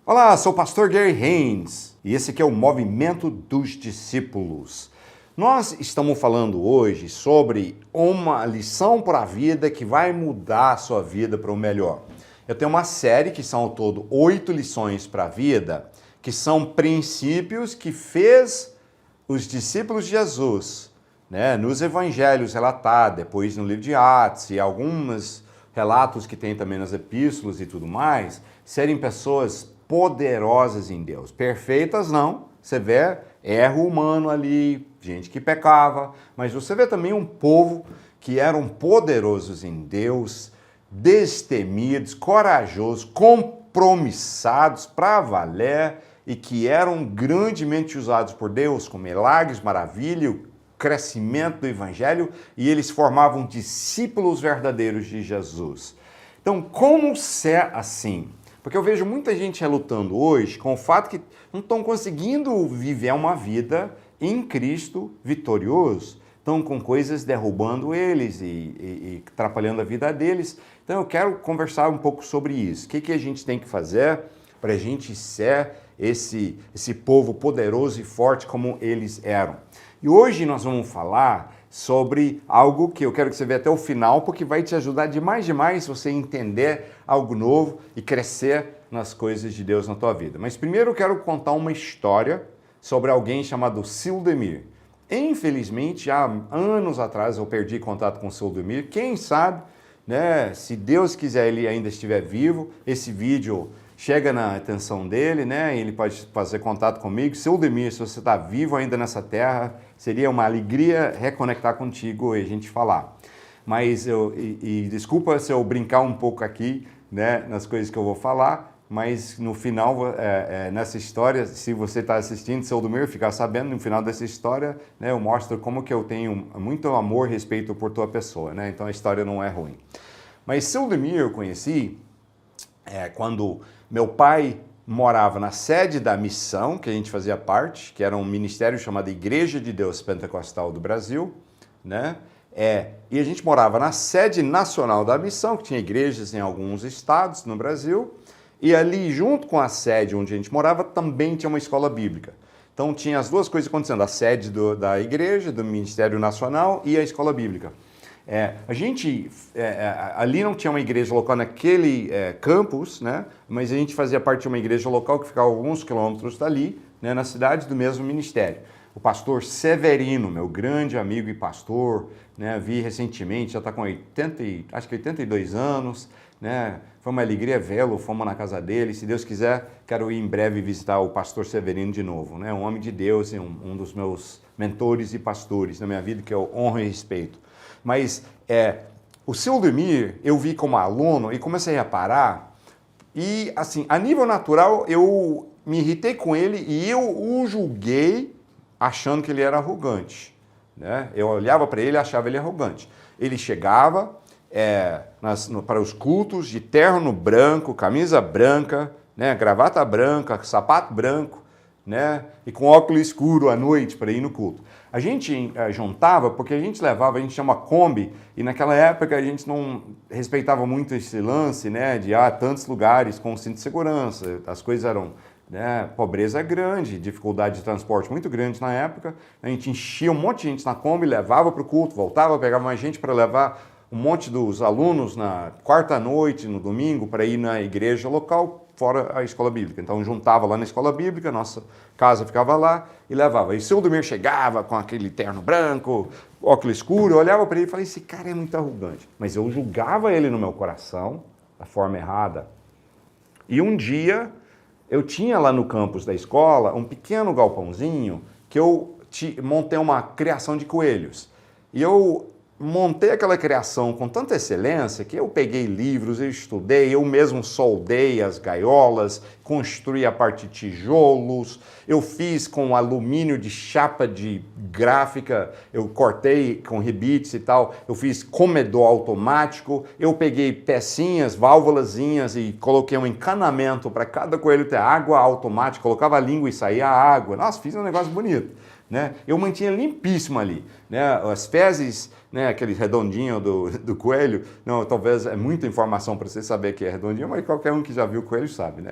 Olá, sou o pastor Gary Haynes e esse aqui é o Movimento dos Discípulos. Nós estamos falando hoje sobre uma lição para a vida que vai mudar a sua vida para o melhor. Eu tenho uma série que são ao todo 8 lições para a vida, que são princípios que fez os discípulos de Jesus, nos evangelhos relatados, depois no livro de Atos e alguns relatos que tem também nas epístolas e tudo mais, serem pessoas poderosas em Deus. Perfeitas não, você vê erro humano ali, gente que pecava, mas você vê também um povo que eram poderosos em Deus, destemidos, corajosos, compromissados para valer e que eram grandemente usados por Deus com milagres, maravilha, o crescimento do evangelho e eles formavam discípulos verdadeiros de Jesus. Então, como ser assim? Porque eu vejo muita gente relutando hoje com o fato que não estão conseguindo viver uma vida em Cristo vitorioso. Estão com coisas derrubando eles e atrapalhando a vida deles. Então eu quero conversar um pouco sobre isso. O que a gente tem que fazer para a gente ser esse povo poderoso e forte como eles eram. E hoje nós vamos falar sobre algo que eu quero que você veja até o final, porque vai te ajudar demais você entender algo novo e crescer nas coisas de Deus na tua vida. Mas primeiro eu quero contar uma história sobre alguém chamado Sildemir. Infelizmente, há anos atrás eu perdi contato com Sildemir. Quem sabe, se Deus quiser ele ainda estiver vivo, esse vídeo chega na atenção dele, e ele pode fazer contato comigo. Sildemir, se você está vivo ainda nessa terra, seria uma alegria reconectar contigo e a gente falar. Mas desculpa se eu brincar um pouco aqui, nas coisas que eu vou falar, mas no final, nessa história, se você está assistindo, Sildemir, ficar sabendo, no final dessa história, eu mostro como que eu tenho muito amor e respeito por tua pessoa, então a história não é ruim. Mas Sildemir eu conheci quando meu pai morava na sede da missão, que a gente fazia parte, que era um ministério chamado Igreja de Deus Pentecostal do Brasil, e a gente morava na sede nacional da missão, que tinha igrejas em alguns estados no Brasil, e ali junto com a sede onde a gente morava também tinha uma escola bíblica. Então tinha as duas coisas acontecendo, a sede da igreja, do Ministério Nacional e a escola bíblica. Ali não tinha uma igreja local naquele campus, mas a gente fazia parte de uma igreja local que ficava a alguns quilômetros dali, na cidade do mesmo ministério. O pastor Severino, meu grande amigo e pastor, vi recentemente, já está com 82 anos, foi uma alegria vê-lo, fomos na casa dele, se Deus quiser, quero ir em breve visitar o pastor Severino de novo, um homem de Deus e um dos meus mentores e pastores na minha vida, que eu honro e respeito. Mas o Sildemir eu vi como aluno e comecei a reparar e, assim, a nível natural, eu me irritei com ele e eu o julguei achando que ele era arrogante. Eu olhava para ele e achava ele arrogante. Ele chegava para os cultos de terno branco, camisa branca, gravata branca, sapato branco, e com óculos escuro à noite para ir no culto. A gente juntava porque a gente chama Kombi, e naquela época a gente não respeitava muito esse lance, de tantos lugares com cinto de segurança, as coisas eram, pobreza grande, dificuldade de transporte muito grande na época, a gente enchia um monte de gente na Kombi, levava para o culto, voltava, pegava mais gente para levar um monte dos alunos na quarta noite, no domingo, para ir na igreja local, fora a escola bíblica. Então juntava lá na escola bíblica, nossa casa ficava lá e levava. E Sildemir chegava com aquele terno branco, óculos escuro, eu olhava para ele e falei, esse cara é muito arrogante. Mas eu julgava ele no meu coração, da forma errada. E um dia, eu tinha lá no campus da escola um pequeno galpãozinho que eu montei uma criação de coelhos. E eu montei aquela criação com tanta excelência que eu peguei livros, eu estudei, eu mesmo soldei as gaiolas, construí a parte de tijolos, eu fiz com alumínio de chapa de gráfica, eu cortei com rebites e tal, eu fiz comedor automático, eu peguei pecinhas, válvulazinhas e coloquei um encanamento para cada coelho ter água automática, colocava a língua e saía a água. Nossa, fiz um negócio bonito. Eu mantinha limpíssimo ali. As fezes, aquele redondinho do coelho, não, talvez é muita informação para você saber que é redondinho, mas qualquer um que já viu o coelho sabe.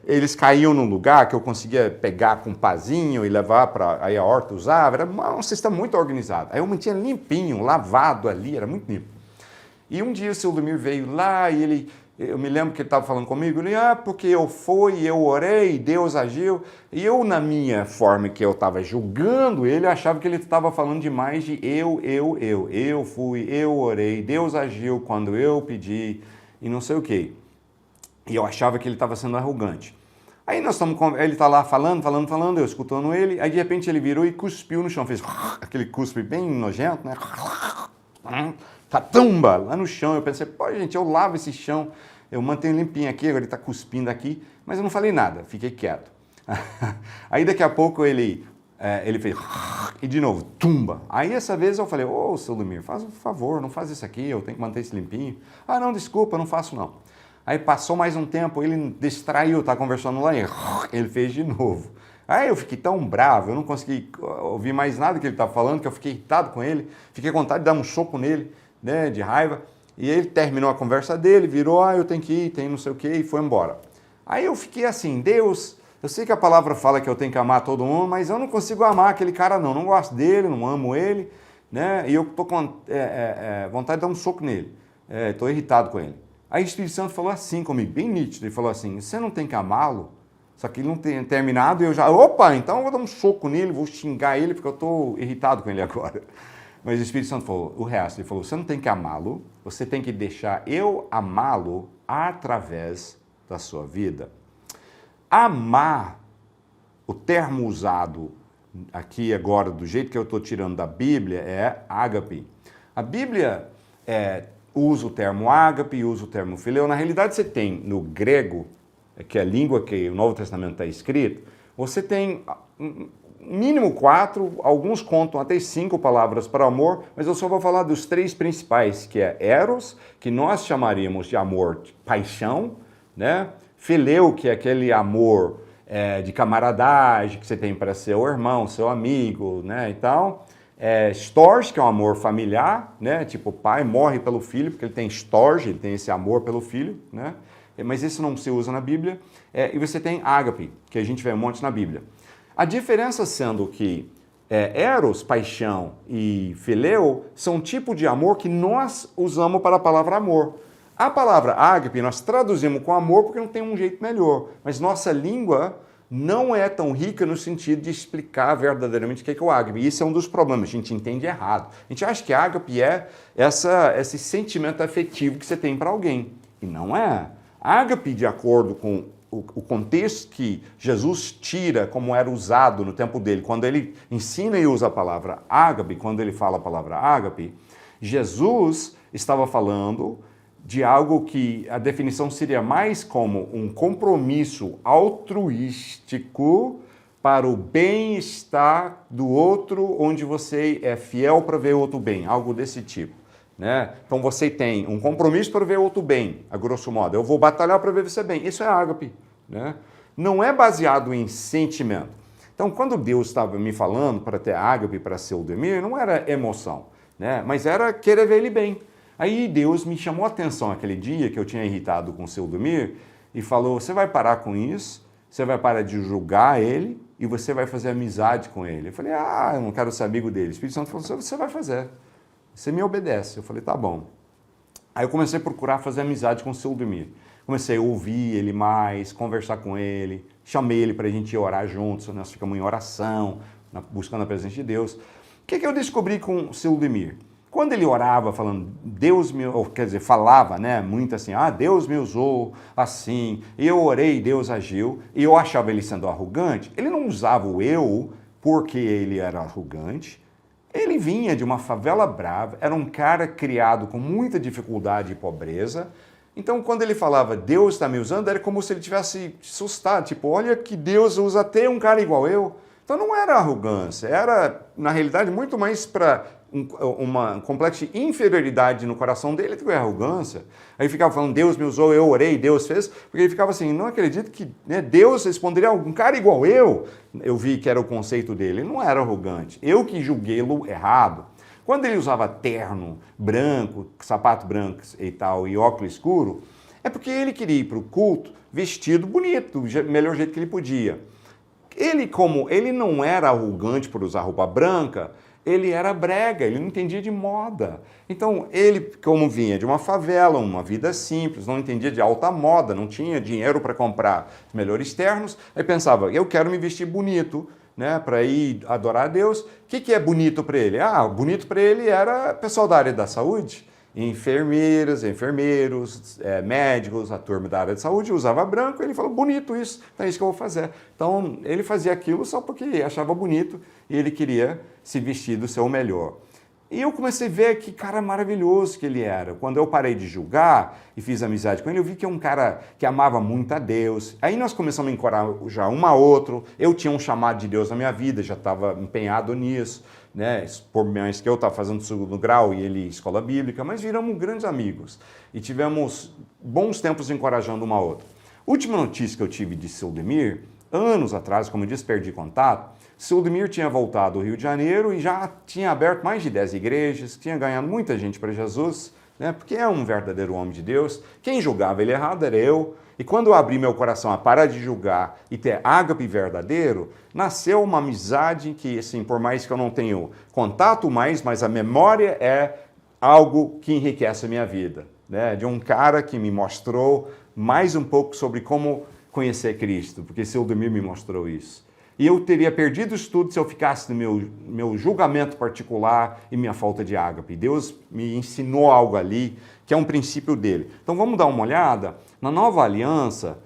Eles caíam num lugar que eu conseguia pegar com um pazinho e levar para aí a horta usava, era um sistema muito organizado. Aí eu mantinha limpinho, lavado ali, era muito limpo. E um dia o seu Domir veio lá e eu me lembro que ele estava falando comigo, ele, porque eu fui, eu orei, Deus agiu. E eu, na minha forma que eu estava julgando ele, achava que ele estava falando demais de eu fui, eu orei, Deus agiu quando eu pedi e não sei o quê. E eu achava que ele estava sendo arrogante. Aí ele está lá falando, eu escutando ele, aí de repente ele virou e cuspiu no chão, fez aquele cuspe bem nojento, né? Catumba, lá no chão. Eu pensei, pô, gente, eu lavo esse chão, eu mantenho limpinho aqui, agora ele está cuspindo aqui, mas eu não falei nada, fiquei quieto. Aí daqui a pouco ele fez, e de novo, tumba. Aí essa vez eu falei, ô, seu Domir, faz um favor, não faz isso aqui, eu tenho que manter isso limpinho. Ah, não, desculpa, não faço não. Aí passou mais um tempo, ele distraiu, tá conversando lá e ele fez de novo. Aí eu fiquei tão bravo, eu não consegui ouvir mais nada que ele estava falando, que eu fiquei irritado com ele, fiquei com vontade de dar um soco nele, né, de raiva. E ele terminou a conversa dele, virou, eu tenho que ir, tem não sei o quê, e foi embora. Aí eu fiquei assim, Deus, eu sei que a palavra fala que eu tenho que amar todo mundo, mas eu não consigo amar aquele cara não gosto dele, não amo ele, né, e eu estou com vontade de dar um soco nele, estou irritado com ele. Aí o Espírito Santo falou assim comigo, bem nítido, ele falou assim, você não tem que amá-lo? Só que ele não tem terminado e eu já, opa, então eu vou dar um soco nele, vou xingar ele porque eu estou irritado com ele agora. Mas o Espírito Santo falou o resto, ele falou, você não tem que amá-lo, você tem que deixar eu amá-lo através da sua vida. Amar, o termo usado aqui agora, do jeito que eu estou tirando da Bíblia, é ágape. A Bíblia usa o termo ágape, usa o termo fileu. Na realidade, você tem no grego, que é a língua que o Novo Testamento está escrito, você tem mínimo 4, alguns contam até 5 palavras para amor, mas eu só vou falar dos 3 principais, que é eros, que nós chamaríamos de amor de paixão, né? Fileu, que é aquele amor de camaradagem que você tem para seu irmão, seu amigo, né, e tal. Storge, que é um amor familiar, né? Tipo, o pai morre pelo filho, porque ele tem storge, ele tem esse amor pelo filho, né? Mas isso não se usa na Bíblia. E você tem ágape, que a gente vê um monte na Bíblia. A diferença sendo que eros, paixão, e fileu são um tipo de amor que nós usamos para a palavra amor. A palavra ágape nós traduzimos com amor porque não tem um jeito melhor, mas nossa língua não é tão rica no sentido de explicar verdadeiramente o que é o ágape. E isso é um dos problemas, a gente entende errado. A gente acha que ágape é esse sentimento afetivo que você tem para alguém, e não é. Ágape, de acordo com o contexto que Jesus tira como era usado no tempo dele, quando ele ensina e usa a palavra ágape, quando ele fala a palavra ágape, Jesus estava falando de algo que a definição seria mais como um compromisso altruístico para o bem-estar do outro, onde você é fiel para ver o outro bem, algo desse tipo. Né? Então você tem um compromisso para ver o outro bem, a grosso modo. Eu vou batalhar para ver você bem. Isso é ágape. Né? Não é baseado em sentimento. Então, quando Deus estava me falando para ter ágape para seu Domir, não era emoção, né? Mas era querer ver ele bem. Aí Deus me chamou a atenção aquele dia que eu tinha irritado com o seu Domir e falou, você vai parar com isso, você vai parar de julgar ele e você vai fazer amizade com ele. Eu falei, eu não quero ser amigo dele. O Espírito Santo falou, você vai fazer. Você me obedece. Eu falei, tá bom. Aí eu comecei a procurar fazer amizade com o seu Domir. Comecei a ouvir ele mais, conversar com ele, chamei ele para a gente orar juntos, nós ficamos em oração, buscando a presença de Deus. O que eu descobri com o seu Domir? Quando ele orava falando, falava, né, muito assim, Deus me usou assim, eu orei, Deus agiu, e eu achava ele sendo arrogante, ele não usava o eu porque ele era arrogante, ele vinha de uma favela brava, era um cara criado com muita dificuldade e pobreza, então quando ele falava, Deus está me usando, era como se ele tivesse assustado, tipo, olha que Deus usa até um cara igual eu. Então não era arrogância, era, na realidade, muito mais para uma complexa inferioridade no coração dele do que arrogância. Aí ficava falando, Deus me usou, eu orei, Deus fez, porque ele ficava assim, não acredito que Deus responderia a um cara igual eu. Eu vi que era o conceito dele, ele não era arrogante, eu que julguei-lo errado. Quando ele usava terno branco, sapato branco e tal, e óculos escuro, É porque ele queria ir para o culto vestido bonito, do melhor jeito que ele podia. Ele, como ele não era arrogante por usar roupa branca, ele era brega, ele não entendia de moda. Então, ele, como vinha de uma favela, uma vida simples, não entendia de alta moda, não tinha dinheiro para comprar os melhores ternos, aí pensava, eu quero me vestir bonito, né, para ir adorar a Deus. O que é bonito para ele? Bonito para ele era pessoal da área da saúde, enfermeiras, enfermeiros, médicos, a turma da área de saúde usava branco, ele falou, bonito isso, então é isso que eu vou fazer. Então, ele fazia aquilo só porque achava bonito e ele queria se vestir do seu melhor. E eu comecei a ver que cara maravilhoso que ele era. Quando eu parei de julgar e fiz amizade com ele, eu vi que é um cara que amava muito a Deus. Aí nós começamos a encorajar um a outro. Eu tinha um chamado de Deus na minha vida, já estava empenhado nisso, né? Por mais que eu estava fazendo segundo grau e ele escola bíblica, mas viramos grandes amigos e tivemos bons tempos encorajando um a outro. Última notícia que eu tive de Sildemir, anos atrás, como eu disse, perdi contato. Sildemir tinha voltado ao Rio de Janeiro e já tinha aberto mais de 10 igrejas, tinha ganhado muita gente para Jesus, né? Porque é um verdadeiro homem de Deus. Quem julgava ele errado era eu. E quando eu abri meu coração a parar de julgar e ter ágape verdadeiro, nasceu uma amizade que, assim, por mais que eu não tenha contato mais, mas a memória é algo que enriquece a minha vida, né? De um cara que me mostrou mais um pouco sobre como conhecer Cristo, porque Sildemir me mostrou isso. E eu teria perdido isso tudo se eu ficasse no meu julgamento particular e minha falta de ágape. Deus me ensinou algo ali, que é um princípio dele. Então vamos dar uma olhada. Na nova aliança,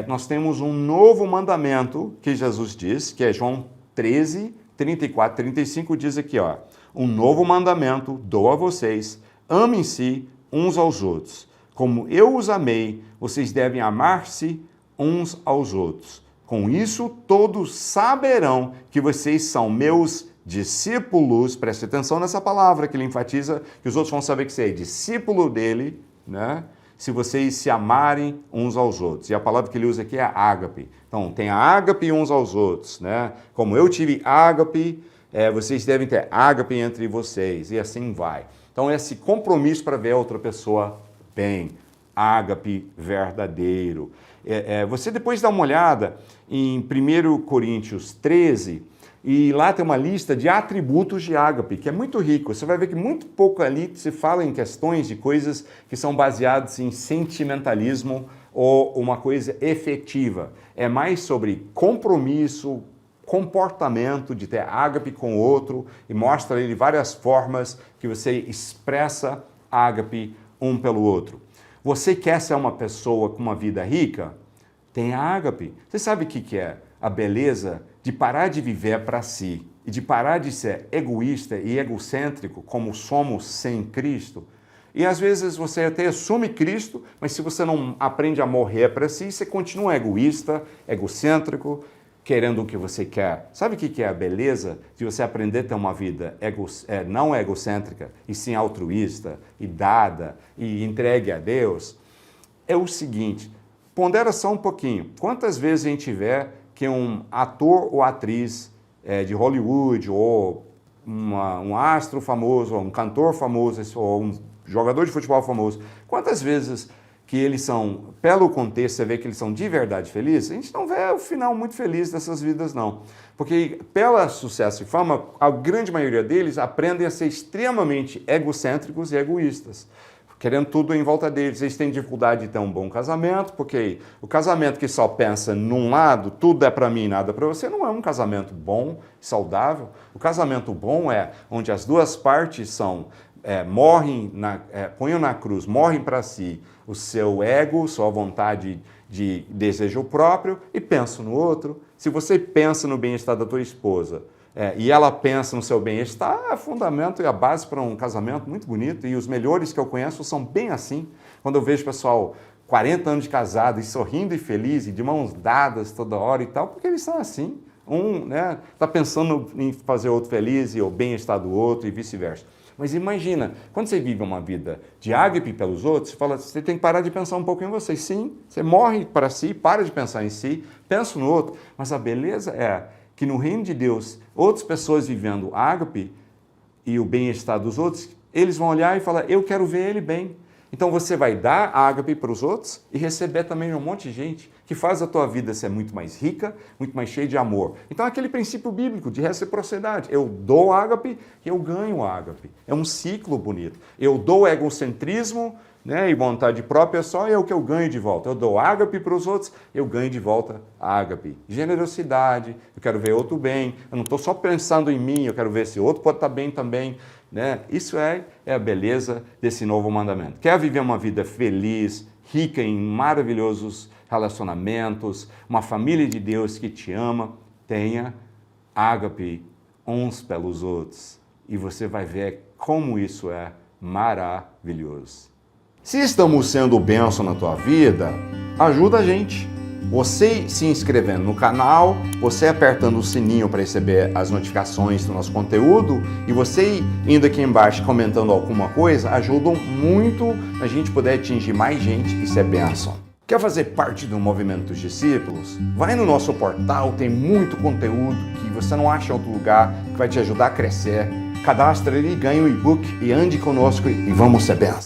nós temos um novo mandamento que Jesus diz, que é João 13, 34, 35, diz aqui, ó. Um novo mandamento dou a vocês, amem-se uns aos outros. Como eu os amei, vocês devem amar-se uns aos outros. Com isso, todos saberão que vocês são meus discípulos. Preste atenção nessa palavra que ele enfatiza, que os outros vão saber que você é discípulo dele, né? Se vocês se amarem uns aos outros. E a palavra que ele usa aqui é ágape. Então, tem a ágape uns aos outros, né? Como eu tive ágape, vocês devem ter ágape entre vocês. E assim vai. Então, esse compromisso para ver a outra pessoa bem. Ágape verdadeiro. Você depois dá uma olhada em 1 Coríntios 13 e lá tem uma lista de atributos de ágape, que é muito rico. Você vai ver que muito pouco ali se fala em questões de coisas que são baseadas em sentimentalismo ou uma coisa efetiva. É mais sobre compromisso, comportamento de ter ágape com o outro e mostra ele várias formas que você expressa ágape um pelo outro. Você quer ser uma pessoa com uma vida rica? Tenha ágape. Você sabe o que é a beleza de parar de viver para si e de parar de ser egoísta e egocêntrico como somos sem Cristo? E às vezes você até assume Cristo, mas se você não aprende a morrer para si, você continua egoísta, egocêntrico, querendo o que você quer. Sabe o que é a beleza de você aprender a ter uma vida não egocêntrica, e sim altruísta, e dada, e entregue a Deus? É o seguinte, pondera só um pouquinho. Quantas vezes a gente vê que um ator ou atriz de Hollywood, ou um astro famoso, ou um cantor famoso, ou um jogador de futebol famoso, quantas vezes que eles são, pelo contexto, você vê que eles são de verdade felizes? A gente não vê o final muito feliz dessas vidas, não. Porque, pelo sucesso e fama, a grande maioria deles aprendem a ser extremamente egocêntricos e egoístas, querendo tudo em volta deles. Eles têm dificuldade de ter um bom casamento, porque o casamento que só pensa num lado, tudo é para mim e nada para você, não é um casamento bom, saudável. O casamento bom é onde as duas partes são, ponham na cruz, morrem para si o seu ego, sua vontade de desejo próprio e pensam no outro. Se você pensa no bem-estar da tua esposa e ela pensa no seu bem-estar, é fundamento e a base para um casamento muito bonito. E os melhores que eu conheço são bem assim. Quando eu vejo pessoal 40 anos de casado e sorrindo e feliz e de mãos dadas toda hora e tal, porque eles são assim. Um está pensando em fazer o outro feliz e o bem-estar do outro e vice-versa. Mas imagina, quando você vive uma vida de ágape pelos outros, você tem que parar de pensar um pouco em você. Sim, você morre para si, para de pensar em si, pensa no outro. Mas a beleza é que no reino de Deus, outras pessoas vivendo ágape e o bem-estar dos outros, eles vão olhar e falar, eu quero ver ele bem. Então você vai dar ágape para os outros e receber também um monte de gente que faz a tua vida ser muito mais rica, muito mais cheia de amor. Então é aquele princípio bíblico de reciprocidade. Eu dou ágape e eu ganho ágape. É um ciclo bonito. Eu dou egocentrismo, né, e vontade própria, só é o que eu ganho de volta. Eu dou ágape para os outros, eu ganho de volta ágape. Generosidade, eu quero ver outro bem, eu não estou só pensando em mim, eu quero ver se outro pode estar bem também. Né? Isso é a beleza desse novo mandamento. Quer viver uma vida feliz, rica em maravilhosos relacionamentos, uma família de Deus que te ama, tenha ágape uns pelos outros. E você vai ver como isso é maravilhoso. Se estamos sendo bênção na tua vida, ajuda a gente. Você se inscrevendo no canal, você apertando o sininho para receber as notificações do nosso conteúdo e você indo aqui embaixo comentando alguma coisa, ajudam muito a gente poder atingir mais gente e ser bênção. Quer fazer parte do movimento dos discípulos? Vai no nosso portal, tem muito conteúdo que você não acha em outro lugar, que vai te ajudar a crescer. Cadastre ali, ganha o e-book e ande conosco e vamos ser bênção.